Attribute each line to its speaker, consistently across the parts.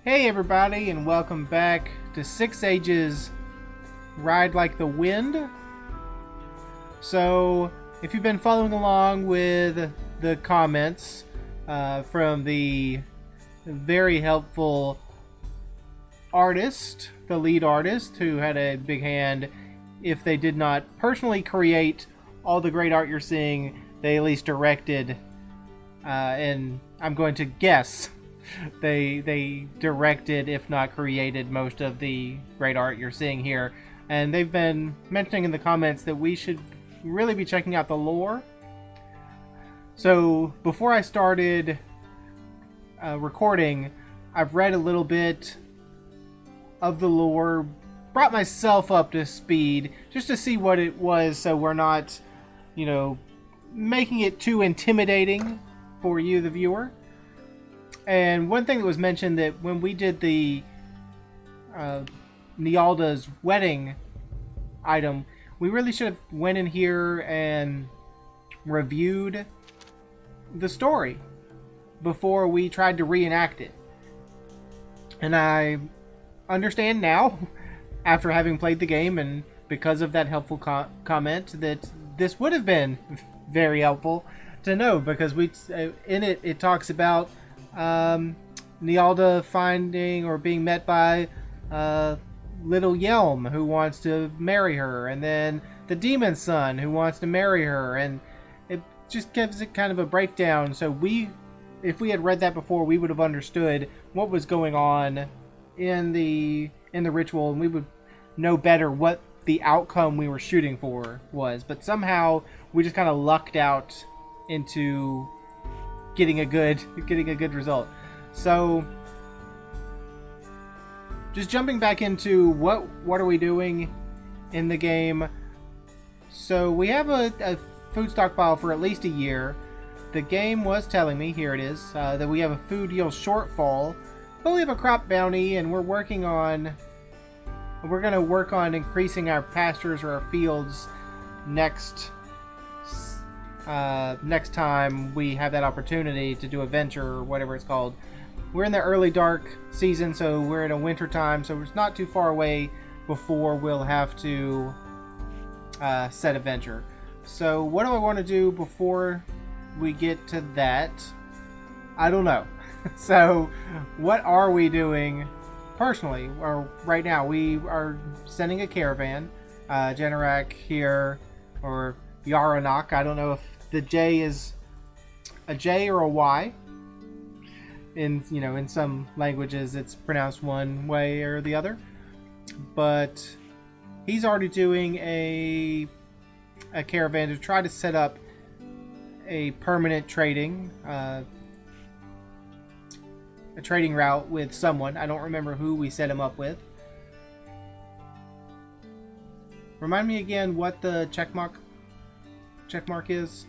Speaker 1: Hey everybody, and welcome back to 6 Ages Ride Like the Wind. So, if you've been following along with the comments from the very helpful artist, the lead artist, who had a big hand, if they did not personally create all the great art you're seeing, they at least directed, and I'm going to guess they directed, if not created, most of the great art you're seeing here. And they've been mentioning in the comments that we should really be checking out the lore. So before I started recording, I've read a little bit of the lore, brought myself up to speed just to see what it was, so we're not, making it too intimidating for you, the viewer. And one thing that was mentioned, that when we did the Nialda's wedding item, we really should have went in here and reviewed the story before we tried to reenact it. And I understand now, after having played the game and because of that helpful comment, that this would have been very helpful to know, because in it talks about Nialda finding or being met by little Yelm, who wants to marry her, and then the demon's son, who wants to marry her, and it just gives it kind of a breakdown. So if we had read that before, we would have understood what was going on in the ritual, and we would know better what the outcome we were shooting for was. But somehow we just kind of lucked out into getting a good result. So just jumping back into what are we doing in the game. So we have a food stockpile for at least a year. The game was telling me, here it is, that we have a food yield shortfall, but we have a crop bounty, and we're going to work on increasing our pastures or our fields next time we have that opportunity to do a venture, or whatever it's called. We're in the early dark season, so we're in a winter time, so it's not too far away before we'll have to set a venture. So what do I want to do before we get to that? I don't know. So what are we doing personally? Or right now we are sending a caravan. Generak here, or Yaranak. I don't know if the J is a J or a Y. In some languages it's pronounced one way or the other. But he's already doing a caravan to try to set up a permanent trading a trading route with someone. I don't remember who we set him up with. Remind me again what the checkmark is.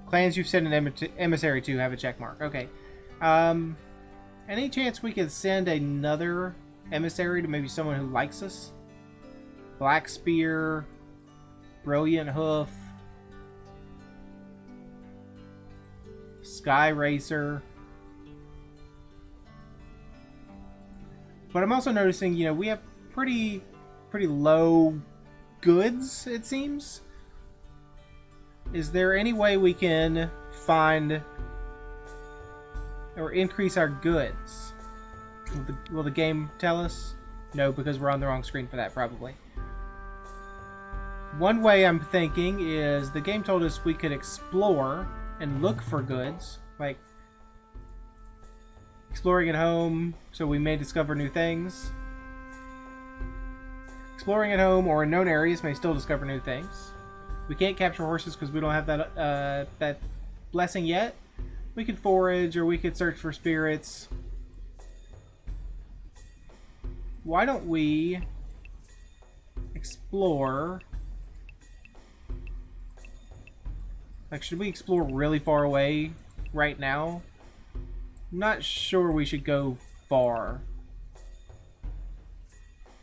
Speaker 1: Clans you've sent an emissary to have a checkmark. Okay. Any chance we could send another emissary to maybe someone who likes us? Black Spear, Brilliant Hoof, Sky Racer. But I'm also noticing, we have pretty low goods, it seems. Is there any way we can find or increase our goods? Will the game tell us? No, because we're on the wrong screen for that, probably. One way I'm thinking is the game told us we could explore and look for goods, like exploring at home, so we may discover new things. Exploring at home or in known areas may still discover new things. We can't capture horses because we don't have that blessing yet. We could forage, or we could search for spirits. Why don't we explore? Like, should we explore really far away right now? I'm not sure we should go far.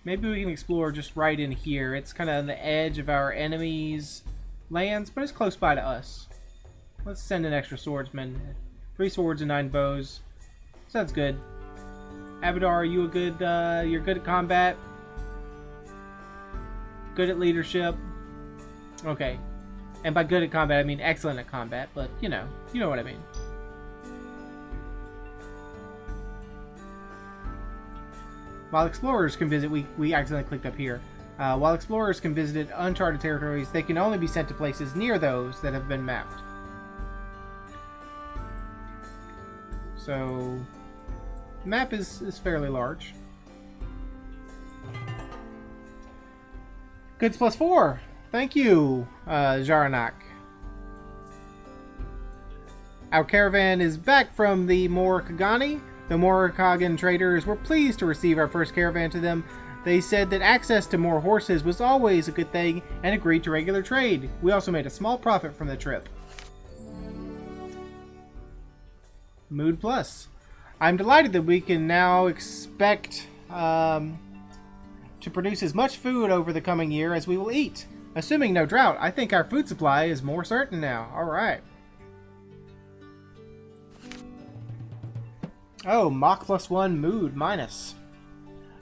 Speaker 1: Maybe we can explore just right in here. It's kind of on the edge of our enemies' lands, but it's close by to us. Let's send an extra swordsman 3 swords and 9 bows. Sounds good. Abadar, are you a good, you're good at combat? Good at leadership? Okay. And by good at combat, I mean excellent at combat, but, you know what I mean. While explorers can visit, we accidentally clicked up here. While explorers can visit uncharted territories, they can only be sent to places near those that have been mapped. So, the map is fairly large. Goods +4! Thank you, Jaranak. Our caravan is back from the Morkagani. The Morkagan traders were pleased to receive our first caravan to them. They said that access to more horses was always a good thing and agreed to regular trade. We also made a small profit from the trip. Mood Plus. I'm delighted that we can now expect to produce as much food over the coming year as we will eat. Assuming no drought, I think our food supply is more certain now. Alright. Oh, Mach +1 mood minus.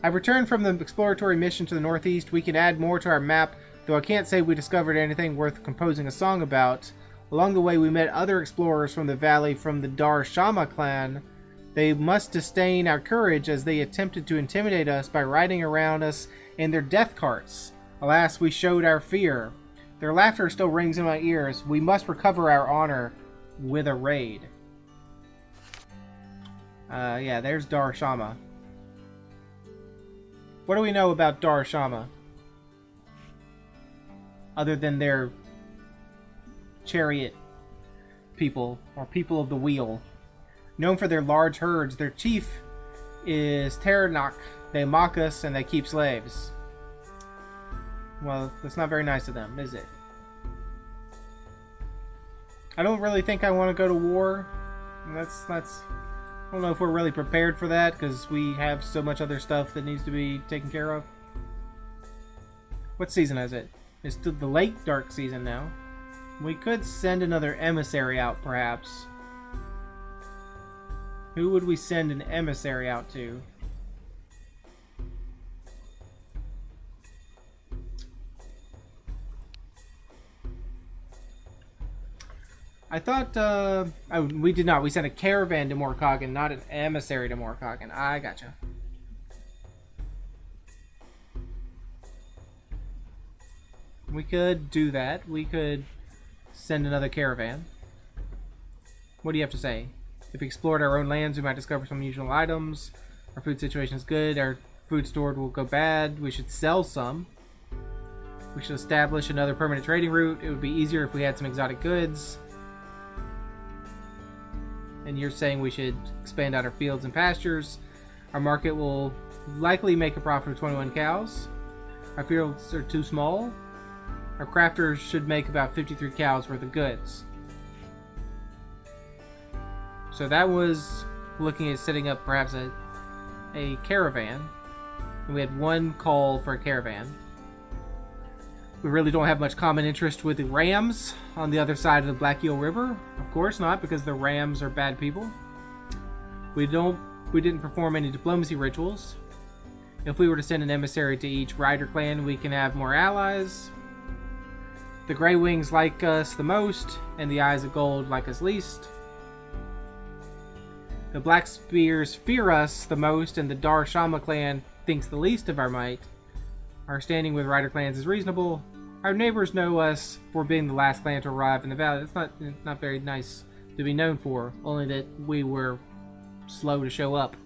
Speaker 1: I've returned from the exploratory mission to the northeast. We can add more to our map, though I can't say we discovered anything worth composing a song about. Along the way, we met other explorers from the valley from the Dar Shama clan. They must disdain our courage as they attempted to intimidate us by riding around us in their death carts. Alas, we showed our fear. Their laughter still rings in my ears. We must recover our honor with a raid. Yeah, there's Dar Shama. What do we know about Dar Shama? Other than their chariot people, or people of the wheel. Known for their large herds, their chief is Terranok. They mock us and they keep slaves. Well, that's not very nice of them, is it? I don't really think I want to go to war. I don't know if we're really prepared for that, because we have so much other stuff that needs to be taken care of. What season is it? It's the late dark season now. We could send another emissary out, perhaps. Who would we send an emissary out to? I thought, oh, we did not. We sent a caravan to Morkagan, not an emissary to Morkagan. I gotcha. We could do that. We could send another caravan. What do you have to say? If we explored our own lands, we might discover some unusual items. Our food situation is good. Our food stored will go bad. We should sell some. We should establish another permanent trading route. It would be easier if we had some exotic goods. And you're saying we should expand out our fields and pastures. Our market will likely make a profit of 21 cows. Our fields are too small. Our crafters should make about 53 cows worth of goods. So that was looking at setting up perhaps a caravan. And we had one call for a caravan. We really don't have much common interest with the Rams on the other side of the Black Eel River. Of course not, because the Rams are bad people. We didn't perform any diplomacy rituals. If we were to send an emissary to each rider clan, we can have more allies. The Grey Wings like us the most, and the Eyes of Gold like us least. The Black Spears fear us the most, and the Dar Shama clan thinks the least of our might. Our standing with rider clans is reasonable. Our neighbors know us for being the last clan to arrive in the valley. It's not very nice to be known for, only that we were slow to show up.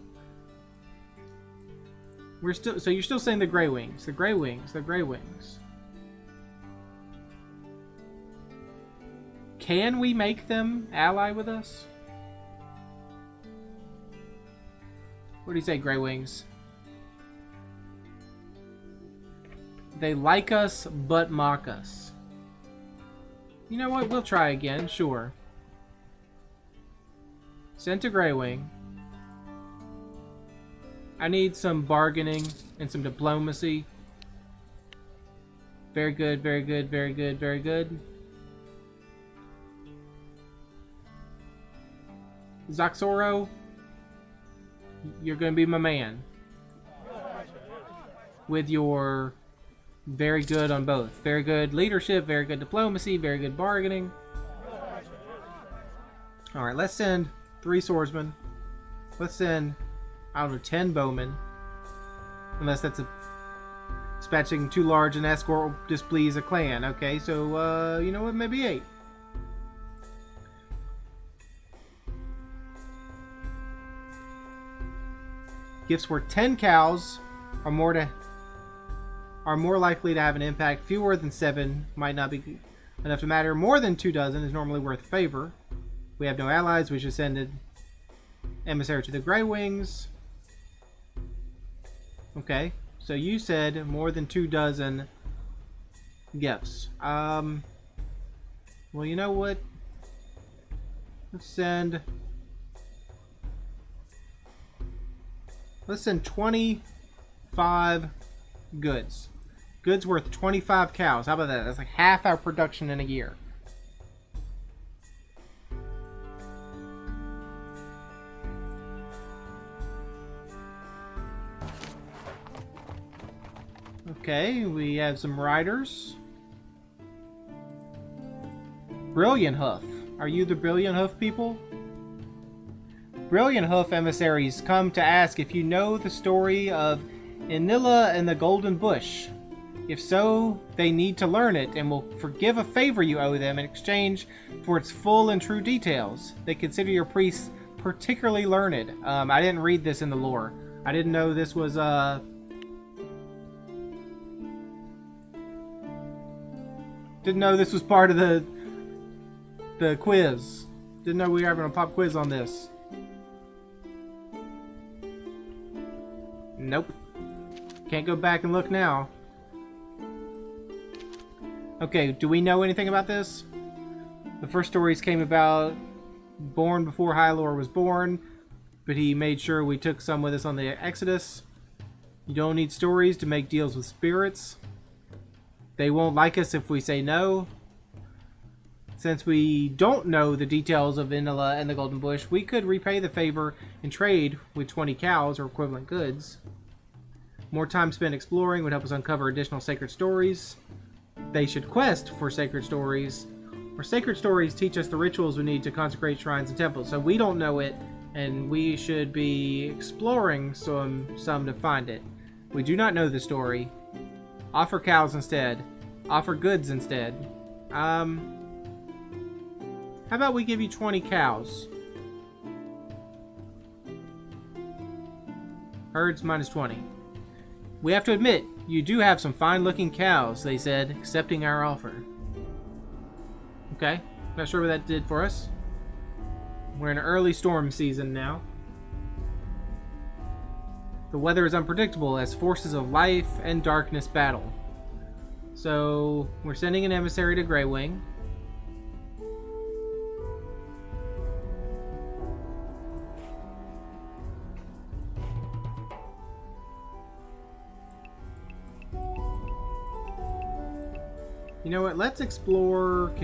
Speaker 1: So you're still saying the Grey Wings, the Grey Wings, the Grey Wings. Can we make them ally with us? What do you say, Grey Wings? They like us, but mock us. You know what? We'll try again, sure. Sent to Grey Wing. I need some bargaining and some diplomacy. Very good, very good, very good, very good. Zoxoro, you're going to be my man. With your very good on both. Very good leadership, very good diplomacy, very good bargaining. Alright, let's send 3 swordsmen. Let's send, I don't know, 10 bowmen. Unless that's dispatching too large an escort will displease a clan. Okay, so, you know what, maybe 8. Gifts worth 10 cows are more likely to have an impact. Fewer than 7 might not be enough to matter. More than 2 dozen is normally worth favor. We have no allies. We should send an emissary to the Grey Wings. Okay, so you said more than 2 dozen gifts. Well, you know what? Let's send 25 goods. Goods worth 25 cows. How about that? That's like half our production in a year. Okay, we have some riders. Brilliant Hoof. Are you the Brilliant Hoof people? Brilliant Hoof emissaries come to ask if you know the story of Inilla and the Golden Bush. If so, they need to learn it and will forgive a favor you owe them in exchange for its full and true details. They consider your priests particularly learned. I didn't read this in the lore. I didn't know this was, didn't know this was part of the quiz. Didn't know we were having a pop quiz on this. Nope. Can't go back and look now. Okay, do we know anything about this? The first stories came about born before Hylor was born, but he made sure we took some with us on the Exodus. You don't need stories to make deals with spirits. They won't like us if we say no. Since we don't know the details of Inilla and the Golden Bush, we could repay the favor and trade with 20 cows or equivalent goods. More time spent exploring would help us uncover additional sacred stories. They should quest for sacred stories, or sacred stories teach us the rituals we need to consecrate shrines and temples. So we don't know it, and we should be exploring some to find it. We do not know the story. Offer cows instead. Offer goods instead. How about we give you 20 cows? Herds minus 20. We have to admit, you do have some fine-looking cows, they said, accepting our offer. Okay, not sure what that did for us. We're in early storm season now. The weather is unpredictable as forces of life and darkness battle. So, we're sending an emissary to Greywing. You know what? Let's explore.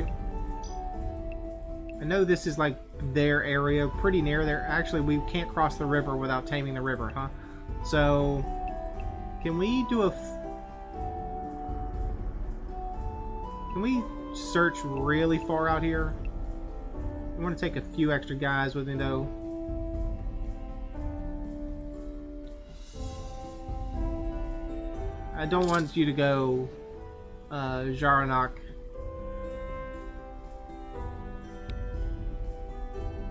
Speaker 1: I know this is like their area, pretty near there. Actually, we can't cross the river without taming the river, huh? So, can we do a... Can we search really far out here? I want to take a few extra guys with me, though. I don't want you to go... Jaranak.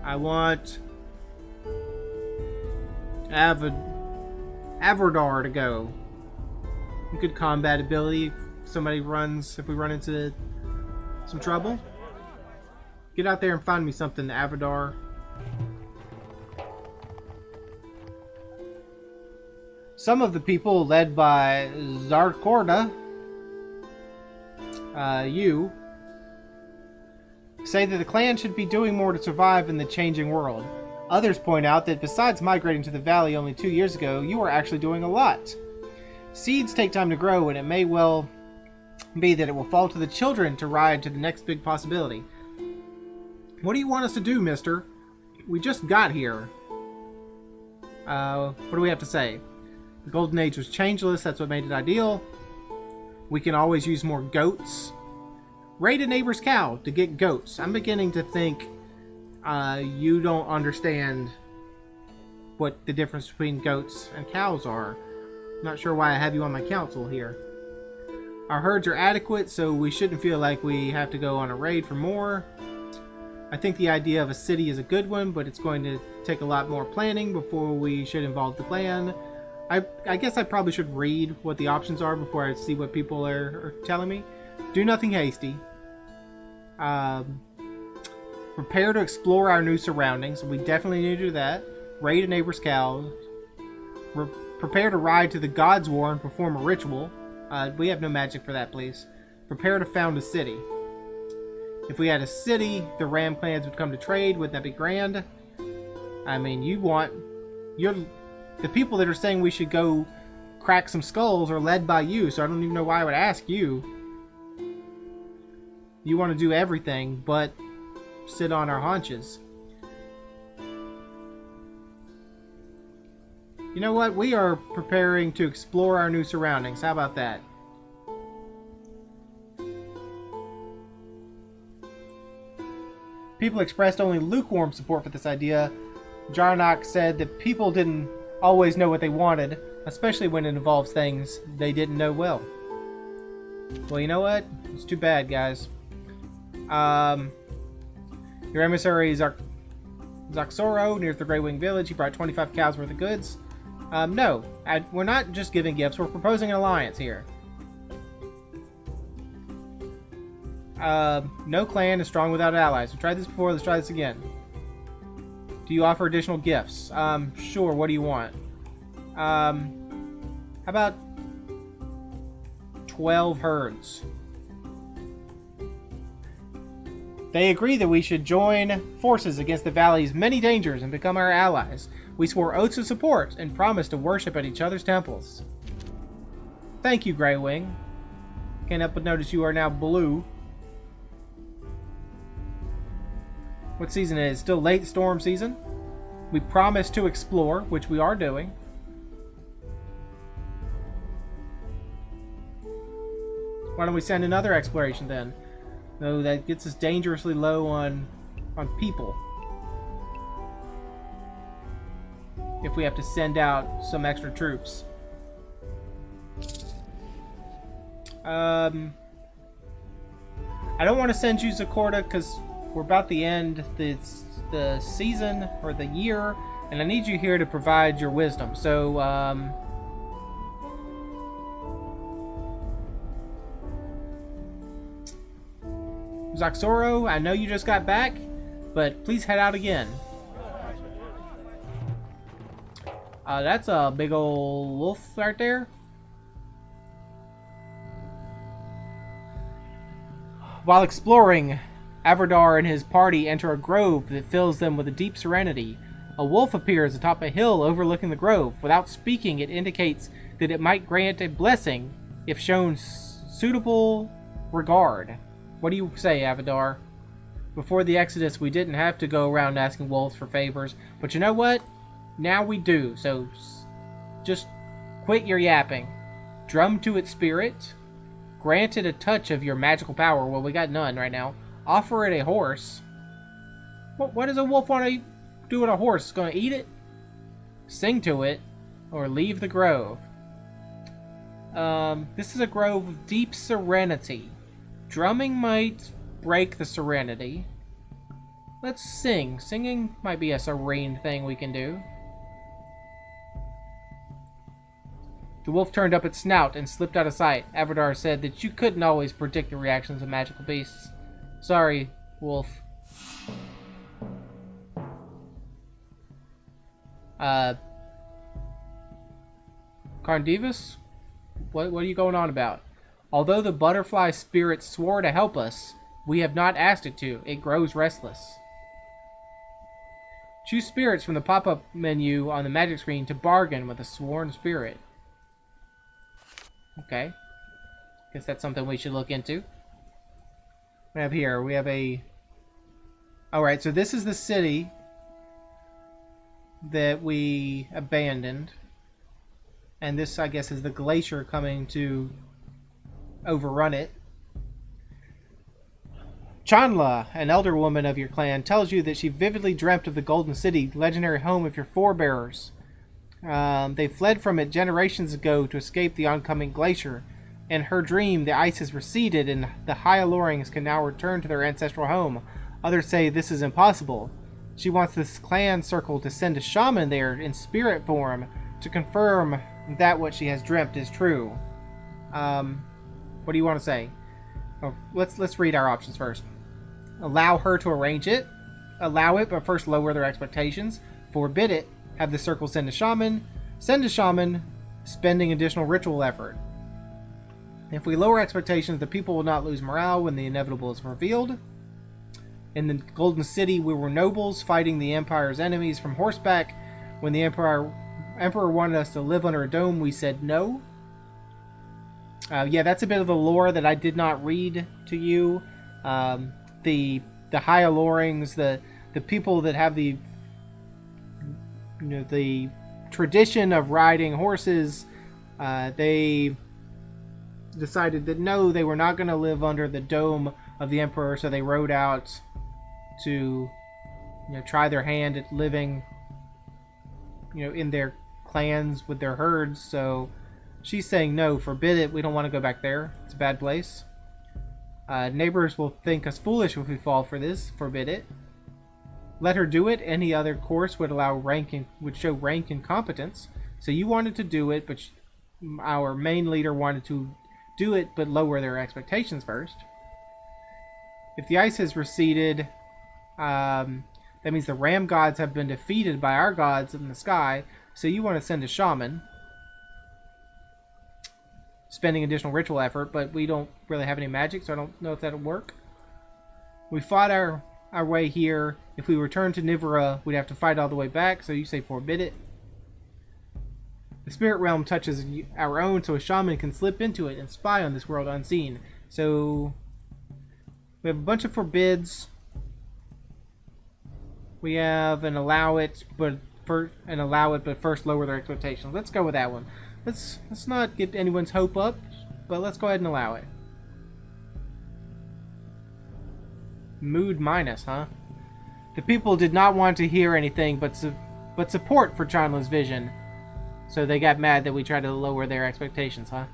Speaker 1: I want Averdar to go. Good combat ability. If somebody runs, if we run into some trouble, get out there and find me something, Averdar. Some of the people led by Zarkorda, you, say that the clan should be doing more to survive in the changing world. Others point out that besides migrating to the valley only 2 years ago, you are actually doing a lot. Seeds take time to grow, and it may well be that it will fall to the children to ride to the next big possibility. What do you want us to do, mister? we just got here. What do we have to say? The Golden Age was changeless. That's what made it ideal. We can always use more goats. Raid a neighbor's cow to get goats. I'm beginning to think you don't understand what the difference between goats and cows are. I'm not sure why I have you on my council here. Our herds are adequate, so we shouldn't feel like we have to go on a raid for more. I think the idea of a city is a good one, but it's going to take a lot more planning before we should involve the clan. I guess I probably should read what the options are before I see what people are telling me. Do nothing hasty. Prepare to explore our new surroundings. We definitely need to do that. Raid a neighbor's cow. Prepare to ride to the God's War and perform a ritual. We have no magic for that, please. Prepare to found a city. If we had a city, the Ram clans would come to trade. Wouldn't that be grand? I mean, the people that are saying we should go crack some skulls are led by you, so I don't even know why I would ask you. You want to do everything but sit on our haunches. You know what? We are preparing to explore our new surroundings. How about that? People expressed only lukewarm support for this idea. Jarnock said that people didn't always know what they wanted, especially when it involves things they didn't know well. Well, you know what? It's too bad, guys. Your emissary Zaxoro near the Grey Wing Village. He brought 25 cows worth of goods. No, we're not just giving gifts. We're proposing an alliance here. No clan is strong without allies. We tried this before. Let's try this again. Do you offer additional gifts? Sure. What do you want? How about 12 herds? They agree that we should join forces against the valley's many dangers and become our allies. We swore oaths of support and promised to worship at each other's temples. Thank you, Grey Wing. Can't help but notice you are now blue. What season it is? Still late storm season. We promised to explore, which we are doing. Why don't we send another exploration then? No, that gets us dangerously low on people. If we have to send out some extra troops. I don't want to send you Zakorta because we're about to end the season or the year, and I need you here to provide your wisdom. So, Zaxoro, I know you just got back, but please head out again. That's a big old wolf right there. While exploring, Avardar and his party enter a grove that fills them with a deep serenity. A wolf appears atop a hill overlooking the grove. Without speaking, it indicates that it might grant a blessing if shown suitable regard. What do you say, Avardar? Before the Exodus, we didn't have to go around asking wolves for favors, but you know what? Now we do, so just quit your yapping. Drum to its spirit. Grant it a touch of your magical power. Well, we got none right now. Offer it a horse. What does a wolf want to do with a horse? It's going to eat it? Sing to it, or leave the grove. This is a grove of deep serenity. Drumming might break the serenity. Let's sing. Singing might be a serene thing we can do. The wolf turned up its snout and slipped out of sight. Avardar said that you couldn't always predict the reactions of magical beasts. Sorry, wolf. Carnivus? What are you going on about? Although the butterfly spirit swore to help us, we have not asked it to. It grows restless. Choose spirits from the pop-up menu on the magic screen to bargain with a sworn spirit. Okay. Guess that's something we should look into. We have here, we have a... Alright, so this is the city. that we abandoned. And this, I guess, is the glacier coming to overrun it. Chanla, an elder woman of your clan, tells you that she vividly dreamt of the Golden City, legendary home of your forebears. They fled from it generations ago to escape the oncoming glacier. In her dream, the ice has receded and the Hyalorings can now return to their ancestral home. Others say this is impossible. She wants this clan circle to send a shaman there in spirit form to confirm that what she has dreamt is true. What do you want to say? Oh, let's read our options first. Allow her to arrange it. Allow it, but first lower their expectations. Forbid it. Have the circle send a shaman. Send a shaman, spending additional ritual effort. If we lower expectations, the people will not lose morale when the inevitable is revealed. In the Golden City, we were nobles fighting the Empire's enemies from horseback. When the Emperor wanted us to live under a dome, we said no. Yeah, that's a bit of the lore that I did not read to you. The Hyalorings, the people that have the tradition of riding horses, they decided that no, they were not going to live under the dome of the Emperor, so they rode out to try their hand at living in their clans with their herds. So she's saying no, forbid it. We don't want to go back there. It's a bad place. Neighbors will think us foolish if we fall for this. Forbid it. Let her do it. Any other course would show rank and competence. So you wanted to do it, but our main leader wanted to do it, but lower their expectations first. If the ice has receded, that means the ram gods have been defeated by our gods in the sky. So you want to send a shaman, spending additional ritual effort, but we don't really have any magic, so I don't know if that'll work. We fought our way here. If we return to Nivera, we'd have to fight all the way back, so you say forbid it. The spirit realm touches our own, so a shaman can slip into it and spy on this world unseen. So we have a bunch of forbids. We have an allow it, but first lower their expectations. Let's go with that one. Let's not get anyone's hope up, but let's go ahead and allow it. Mood minus, huh? The people did not want to hear anything but support for Chanla's vision. So they got mad that we tried to lower their expectations, huh?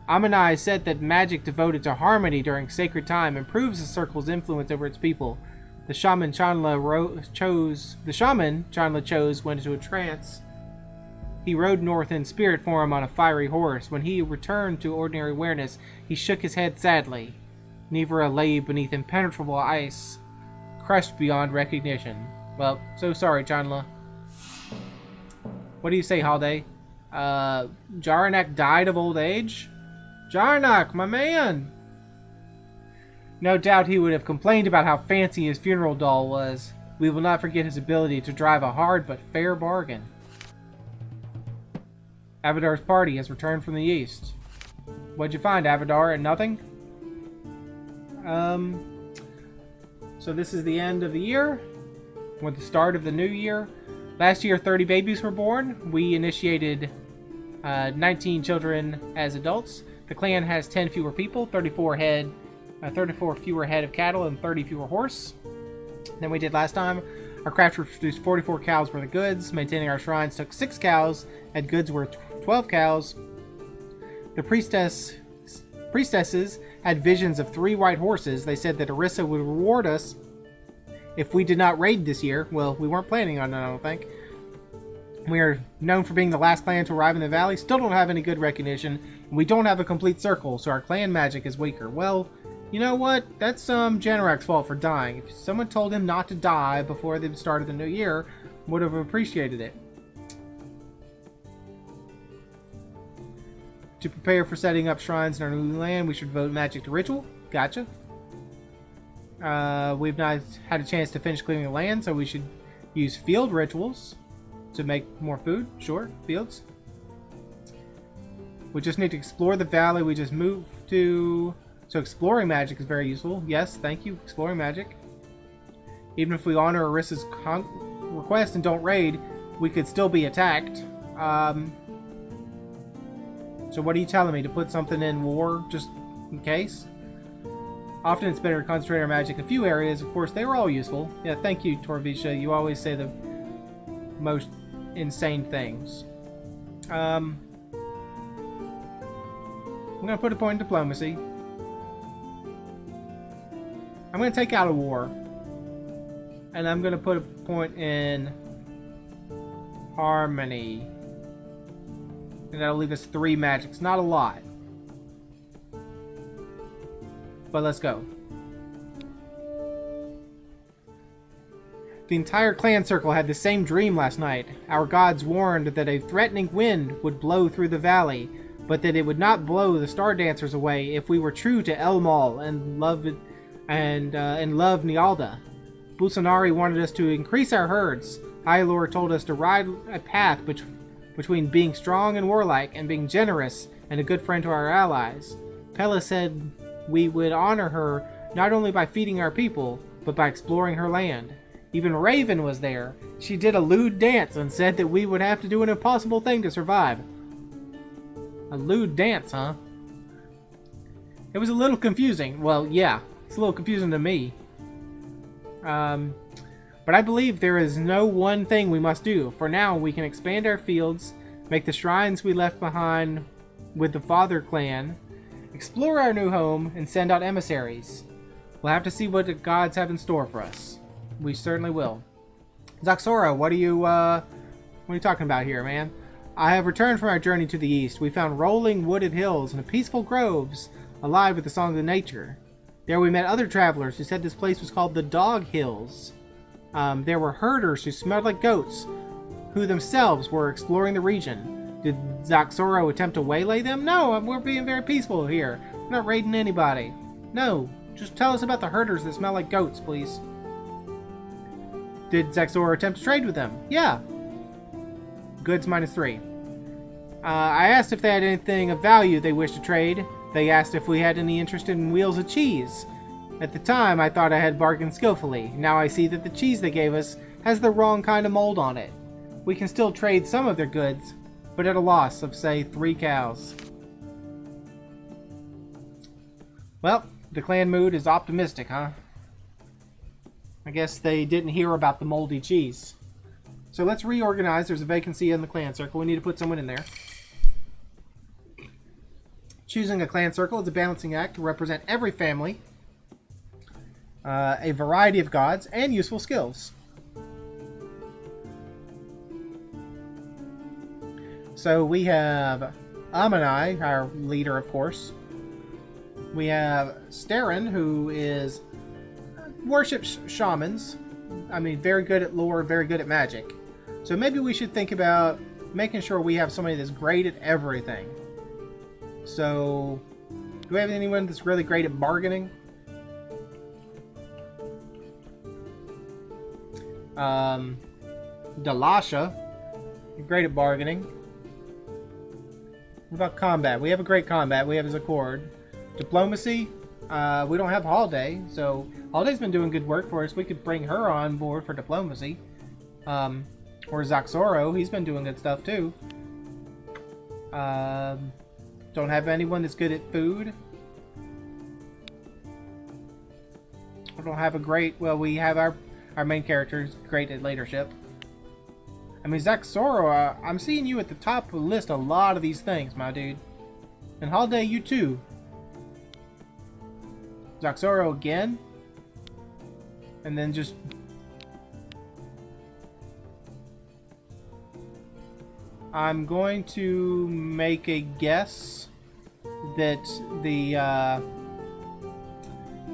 Speaker 1: Amanai said that magic devoted to harmony during sacred time improves the circle's influence over its people. The shaman Chanla chose went into a trance. He rode north in spirit form on a fiery horse. When he returned to ordinary awareness, he shook his head sadly. Nivera lay beneath impenetrable ice, crushed beyond recognition. Well, so sorry, Chanla. What do you say, Halde? Jaranak died of old age? Jaranak, my man! No doubt he would have complained about how fancy his funeral doll was. We will not forget his ability to drive a hard but fair bargain. Avadar's party has returned from the east. What'd you find, Avadar? Nothing? So this is the end of the year, with the start of the new year. Last year, 30 babies were born. We initiated 19 children as adults. The clan has 10 fewer people, 34 fewer head of cattle, and 30 fewer horse than we did last time. Our crafters produced 44 cows worth of goods. Maintaining our shrines took 6 cows, and goods were 12 cows. The priestesses had visions of 3 white horses. They said that Orissa would reward us if we did not raid this year. Well, we weren't planning on it, I don't think. We are known for being the last clan to arrive in the valley. Still don't have any good recognition. We don't have a complete circle, so our clan magic is weaker. Well, you know what? That's Janarak's fault for dying. If someone told him not to die before the start of the new year, would have appreciated it. To prepare for setting up shrines in our new land, we should devote magic to ritual. Gotcha. We've not had a chance to finish clearing the land, so we should use field rituals to make more food. Sure, fields. We just need to explore the valley we just moved to. So exploring magic is very useful. Yes, thank you, exploring magic. Even if we honor Orissa's request and don't raid, we could still be attacked. So what are you telling me? To put something in war just in case? Often it's better to concentrate our magic in a few areas. Of course, they were all useful. Yeah, thank you, Torvisha. You always say the most insane things. I'm going to put a point in diplomacy. I'm going to take out a war. And I'm going to put a point in harmony. And that'll leave us 3 magics. Not a lot. But let's go. The entire clan circle had the same dream last night. Our gods warned that a threatening wind would blow through the valley, but that it would not blow the star dancers away if we were true to Elmal and love Nialda. Busanari wanted us to increase our herds. Hylor told us to ride a path between being strong and warlike and being generous and a good friend to our allies. Pella said we would honor her not only by feeding our people, but by exploring her land. Even Raven was there. She did a lewd dance and said that we would have to do an impossible thing to survive. A lewd dance, huh? It was a little confusing. Well, yeah, it's a little confusing to me. But I believe there is no one thing we must do. For now, we can expand our fields, make the shrines we left behind with the Father clan, explore our new home, and send out emissaries. We'll have to see what the gods have in store for us. We certainly will. Zaxora, what are you talking about here, man? I have returned from our journey to the east. We found rolling wooded hills and peaceful groves alive with the songs of nature. There we met other travelers who said this place was called the Dog Hills. There were herders who smelled like goats, who themselves were exploring the region. Did Zaxoro attempt to waylay them? No, we're being very peaceful here. We're not raiding anybody. No, just tell us about the herders that smell like goats, please. Did Zaxoro attempt to trade with them? Yeah. Goods -3. I asked if they had anything of value they wished to trade. They asked if we had any interest in wheels of cheese. At the time, I thought I had bargained skillfully. Now I see that the cheese they gave us has the wrong kind of mold on it. We can still trade some of their goods, but at a loss of, say, 3 cows. Well, the clan mood is optimistic, huh? I guess they didn't hear about the moldy cheese. So let's reorganize. There's a vacancy in the clan circle. We need to put someone in there. Choosing a clan circle is a balancing act to represent every family, a variety of gods, and useful skills. So we have Amanai, our leader, of course. We have Steren, who is worships shamans. I mean, very good at lore, very good at magic. So maybe we should think about making sure we have somebody that's great at everything. So, do we have anyone that's really great at bargaining? Dalasha, great at bargaining. What about combat? We have a great combat. We have Zacord. Diplomacy, we don't have Holiday, so Holiday's been doing good work for us. We could bring her on board for diplomacy. Or Zaxoro, he's been doing good stuff too. Don't have anyone that's good at food. We don't have a great... Well, we have our main characters great at leadership. I mean, Zaxoro, I'm seeing you at the top of the list a lot of these things, my dude. And Holiday, you too. Zaxoro again. And then just... I'm going to make a guess that the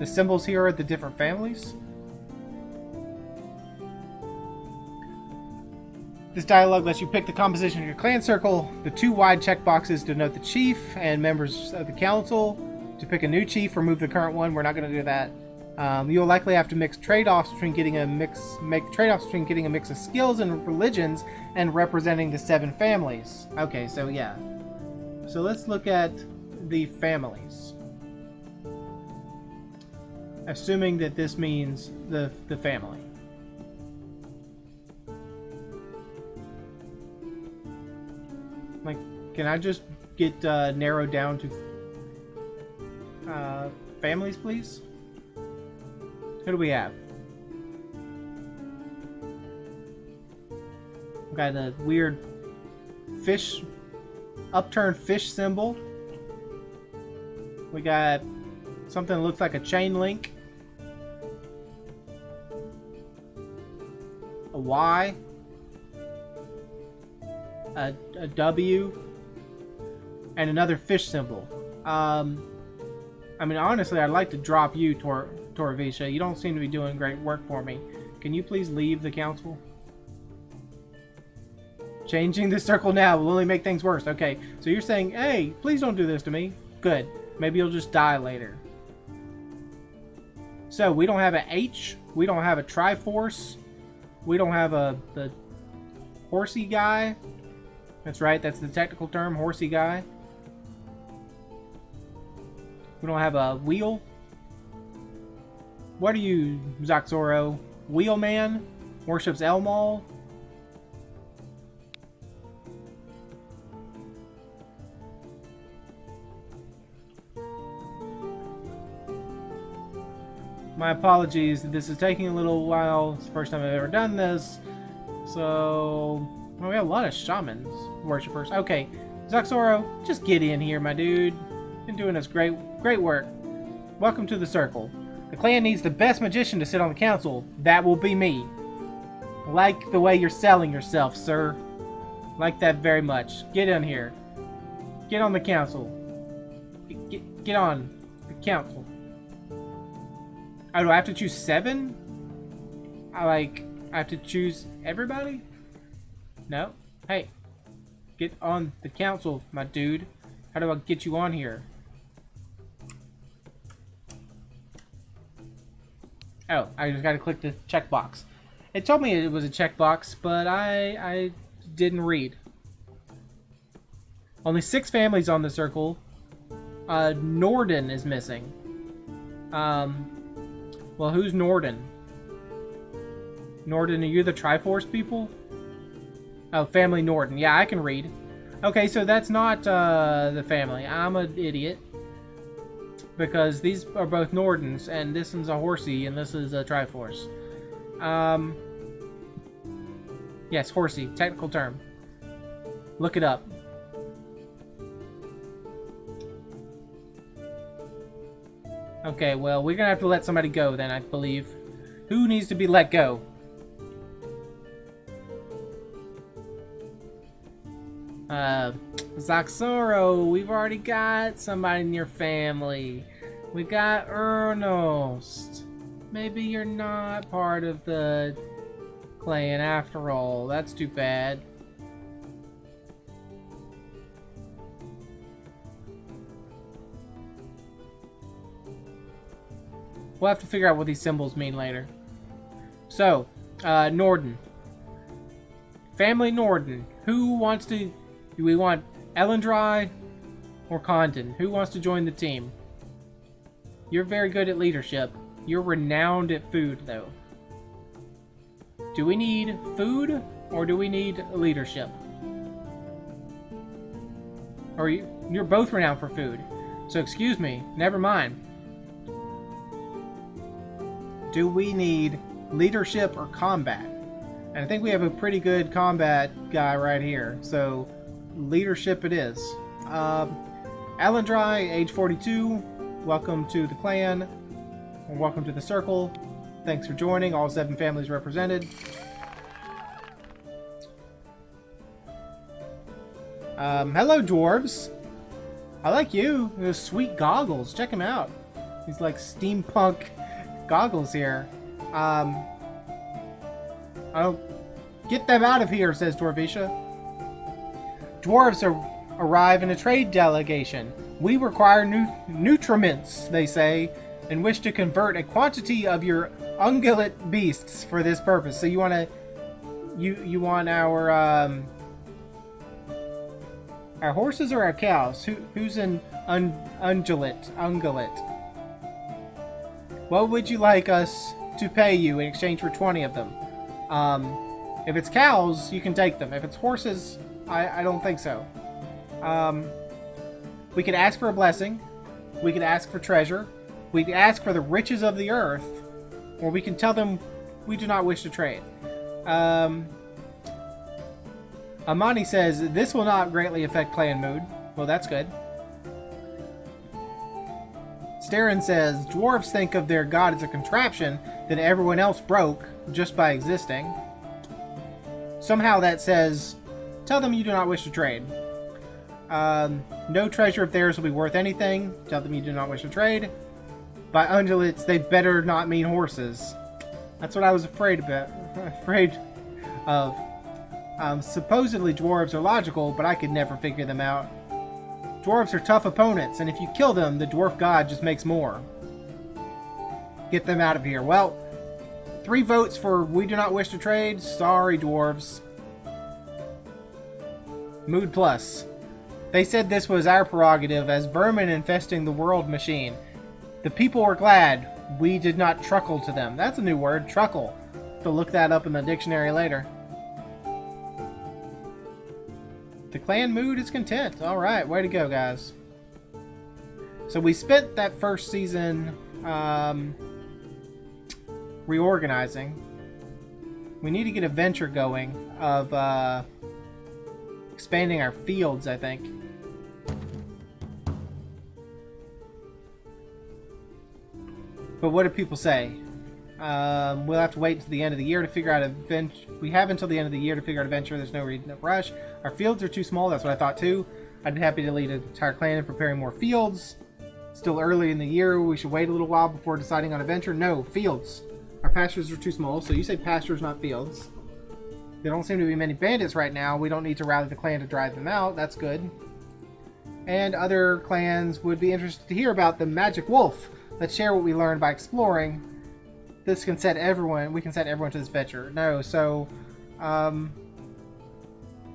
Speaker 1: symbols here are the different families. This dialogue lets you pick the composition of your clan circle. The 2 wide checkboxes denote the chief and members of the council. To pick a new chief, remove the current one. We're not going to do that. You'll likely have to make trade-offs between getting a mix of skills and religions and representing the 7 families. Okay, so yeah. So let's look at the families. Assuming that this means the family. Like, can I just get narrowed down to families, please? Who do we have? We got the weird fish, upturned fish symbol. We got something that looks like a chain link. A Y. A W. And another fish symbol. I mean, honestly, I'd like to drop you, Torvisha. You don't seem to be doing great work for me. Can you please leave the council? Changing the circle now will only make things worse. Okay, so you're saying, hey, please don't do this to me. Good. Maybe you'll just die later. So, we don't have an H. We don't have a Triforce. We don't have the horsey guy. That's right, that's the technical term, horsey guy. We don't have a wheel. What are you, Zaxoro? Wheelman? Worships Elmal? My apologies, this is taking a little while. It's the first time I've ever done this. So, well, we have a lot of shamans, worshippers. Okay, Zaxoro, just get in here, my dude. Been doing this great work. Welcome to the circle. The clan needs the best magician to sit on the council. That will be me. Like the way you're selling yourself, sir. Like that very much. Get in here. Get on the council. Get on the council. Oh, do I have to choose 7? I have to choose everybody? No? Hey. Get on the council, my dude. How do I get you on here? Oh, I just gotta click the checkbox. It told me it was a checkbox, but I didn't read. Only 6 families on the circle. Norden is missing. Well, who's Norden? Norden, are you the Triforce people? Oh, family Norden. Yeah, I can read. Okay, so that's not the family. I'm an idiot. Because these are both Nordens, and this one's a horsey, and this is a Triforce. Yes, horsey. Technical term. Look it up. Okay, well, we're gonna have to let somebody go then, I believe. Who needs to be let go? Zaxoro, we've already got somebody in your family. We got Ernost. Maybe you're not part of the clan after all. That's too bad. We'll have to figure out what these symbols mean later. So, Norden. Family Norden. Who wants to... Do we want Elendry or Condon? Who wants to join the team? You're very good at leadership. You're renowned at food, though. Do we need food or do we need leadership? Or you're both renowned for food. So excuse me, never mind. Do we need leadership or combat? And I think we have a pretty good combat guy right here. So leadership it is. Elendry, age 42. Welcome to the clan. And welcome to the circle. Thanks for joining. All 7 families represented. Hello, dwarves. I like you. Those sweet goggles. Check them out. These like steampunk goggles here. I don't... Get them out of here, says Dwarvisha. Dwarves arrive in a trade delegation. We require nutriments, they say, and wish to convert a quantity of your ungulate beasts for this purpose. So you want to... You want our horses or our cows? Who's an ungulate? What would you like us to pay you in exchange for 20 of them? If it's cows, you can take them. If it's horses, I don't think so. We could ask for a blessing. We could ask for treasure. We could ask for the riches of the earth. Or we can tell them we do not wish to trade. Amani says, this will not greatly affect clan mood. Well, that's good. Starin says, dwarves think of their god as a contraption that everyone else broke just by existing. Somehow that says, tell them you do not wish to trade. No treasure of theirs will be worth anything. Tell them you do not wish to trade. By ungulates, they better not mean horses. That's what I was afraid of. Supposedly dwarves are logical, but I could never figure them out. Dwarves are tough opponents, and if you kill them, the dwarf god just makes more. Get them out of here. Well, 3 votes for we do not wish to trade. Sorry, dwarves. Mood plus. They said this was our prerogative as vermin infesting the world machine. The people were glad we did not truckle to them. That's a new word, truckle. To look that up in the dictionary later. The clan mood is content. Alright, way to go, guys. So we spent that first season reorganizing. We need to get a venture going of expanding our fields, I think. But what do people say? We'll have to wait until the end of the year to figure out a venture. We have until the end of the year to figure out a venture. There's no reason to rush. Our fields are too small. That's what I thought too. I'd be happy to lead an entire clan in preparing more fields. Still early in the year. We should wait a little while before deciding on a venture. No, fields. Our pastures are too small. So you say pastures, not fields. There don't seem to be many bandits right now. We don't need to rally the clan to drive them out. That's good. And other clans would be interested to hear about the magic wolf. Let's share what we learned by exploring. This can set everyone. We can set everyone to this venture. No, so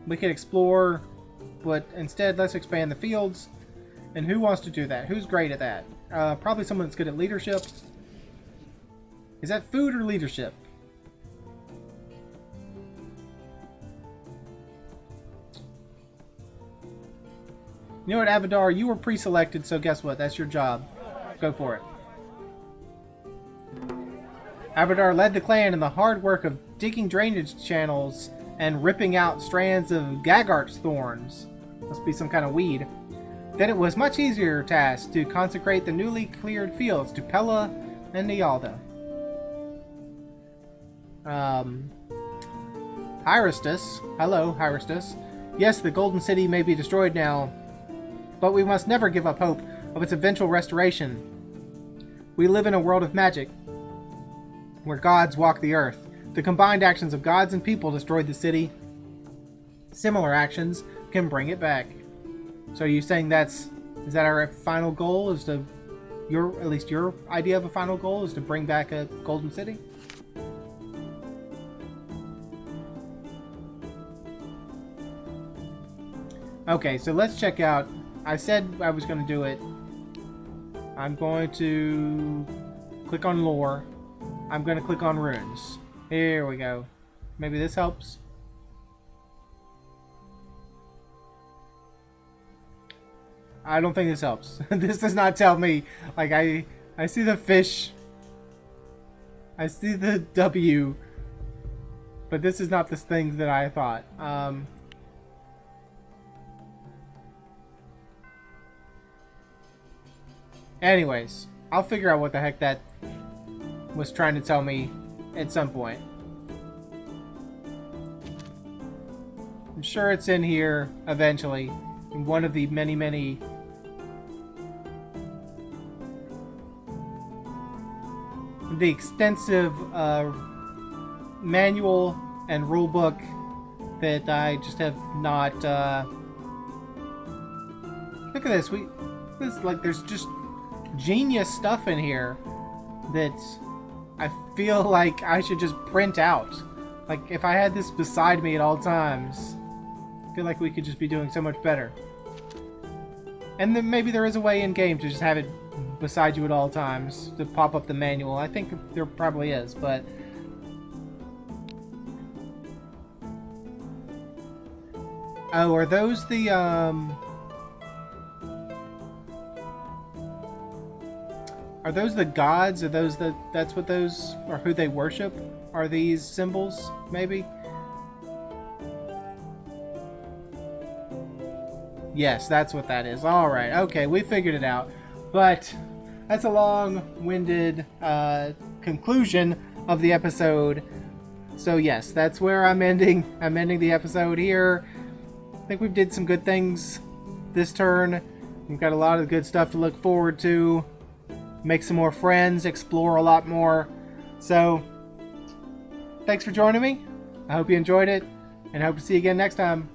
Speaker 1: we can explore, but instead let's expand the fields. And who wants to do that? Who's great at that? Probably someone that's good at leadership. Is that food or leadership? You know what, Avadar? You were pre-selected, so guess what? That's your job. Go for it. Avadar led the clan in the hard work of digging drainage channels and ripping out strands of Gagart's thorns. Must be some kind of weed. Then it was much easier task to consecrate the newly cleared fields to Pella and Nialda. Hyrastus. Hello, Hyrastus. Yes, the Golden City may be destroyed now, but we must never give up hope of its eventual restoration. We live in a world of magic, where gods walk the earth. The combined actions of gods and people destroyed the city. Similar actions can bring it back. So are you saying is that our final goal is to, at least your idea of a final goal is to bring back a golden city? Okay, so let's check out. I said I was going to do it. I'm going to click on lore. I'm going to click on runes. Here we go. Maybe this helps. I don't think this helps. This does not tell me. Like, I see the fish. I see the W. But this is not the thing that I thought. Anyways, I'll figure out what the heck that was trying to tell me at some point. I'm sure it's in here eventually, in one of the many, many the extensive manual and rulebook that I just have not. Look at this. There's just genius stuff in here that I feel like I should just print out. Like, if I had this beside me at all times, I feel like we could just be doing so much better. And then maybe there is a way in game to just have it beside you at all times to pop up the manual. I think there probably is, but oh, are those the Are those the gods? Are those that's what those are, who they worship? Are these symbols, maybe? Yes, that's what that is. Alright, okay, we figured it out. But that's a long-winded conclusion of the episode. So yes, that's where I'm ending. I'm ending the episode here. I think we did some good things this turn. We've got a lot of good stuff to look forward to. Make some more friends, explore a lot more. So, thanks for joining me. I hope you enjoyed it, and I hope to see you again next time.